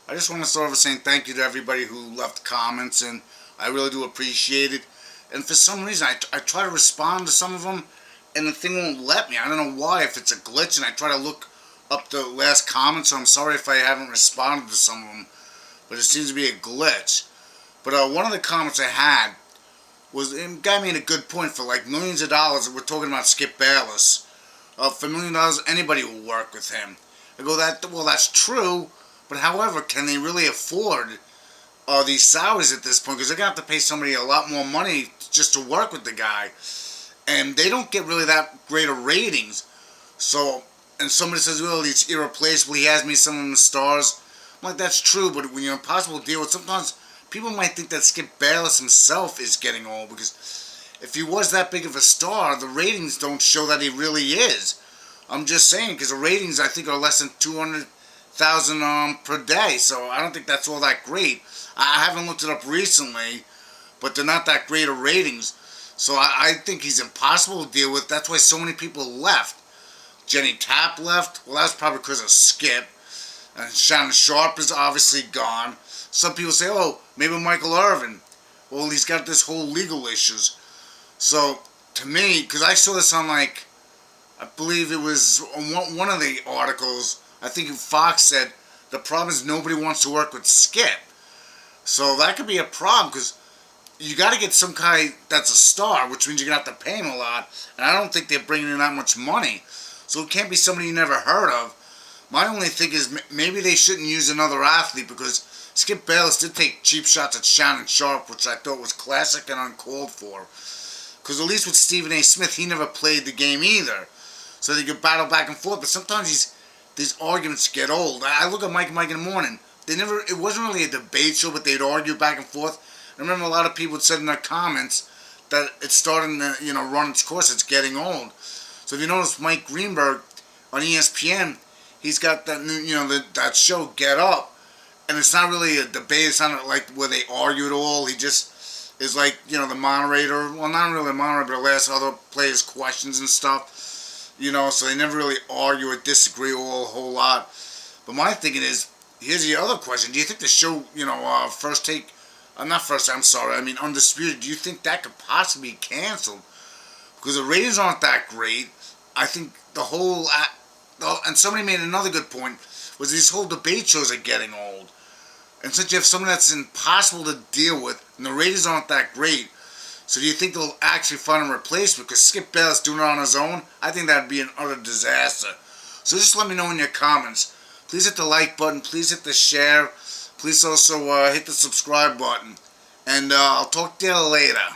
I just want to start off saying thank you to everybody who left comments, and I really do appreciate it. And for some reason, I try to respond to some of them, and the thing won't let me. I don't know why, if it's a glitch, and I try to look up the last comments, so I'm sorry if I haven't responded to some of them, but it seems to be a glitch. But one of the comments I had was, it guy made a good point. For like millions of dollars, we're talking about Skip Bayless. For $1 million, anybody will work with him. I go, well, that's true, but however, can they really afford these salaries at this point? Because they're going to have to pay somebody a lot more money just to work with the guy. And they don't get really that great of ratings. So, and somebody says, well, he's irreplaceable, he has me some of the stars. I'm like, that's true, but when you're impossible to deal with, sometimes people might think that Skip Bayless himself is getting old, because if he was that big of a star, the ratings don't show that he really is. I'm just saying, because the ratings, I think, are less than 200,000 per day, so I don't think that's all that great. I haven't looked it up recently, but they're not that great of ratings. So I think he's impossible to deal with. That's why so many people left. Jenny Tapp left. Well, that's probably because of Skip. And Shannon Sharp is obviously gone. Some people say, oh, maybe Michael Irvin. Well, he's got this whole legal issues. So, to me, because I saw this on, like, I believe it was on one of the articles, I think Fox said, the problem is nobody wants to work with Skip. So that could be a problem, because you got to get some guy that's a star, which means you're going to have to pay him a lot. And I don't think they're bringing in that much money. So it can't be somebody you never heard of. My only thing is maybe they shouldn't use another athlete, because Skip Bayless did take cheap shots at Shannon Sharp, which I thought was classic and uncalled for. Because at least with Stephen A. Smith, he never played the game either. So they could battle back and forth. But sometimes these arguments get old. I look at Mike in the Morning. It wasn't really a debate show, but they'd argue back and forth. I remember a lot of people said in their comments that it's starting to, run its course. It's getting old. So if you notice, Mike Greenberg on ESPN, he's got that new, that show Get Up, and it's not really a debate. It's not like where they argue at all. He just is like, the moderator. Well, not really a moderator, but he'll ask other players questions and stuff. So they never really argue or disagree a whole lot. But my thinking is, here's the other question. Do you think the show, First Take, not First Take, I'm sorry, I mean Undisputed, do you think that could possibly be canceled? Because the ratings aren't that great. I think the whole, and somebody made another good point, was these whole debate shows are getting old. And since you have someone that's impossible to deal with, and the ratings aren't that great, so do you think they'll actually find a replacement? Because Skip Bayless doing it on his own, I think that would be an utter disaster. So just let me know in your comments. Please hit the like button. Please hit the share. Please also hit the subscribe button. And I'll talk to you later.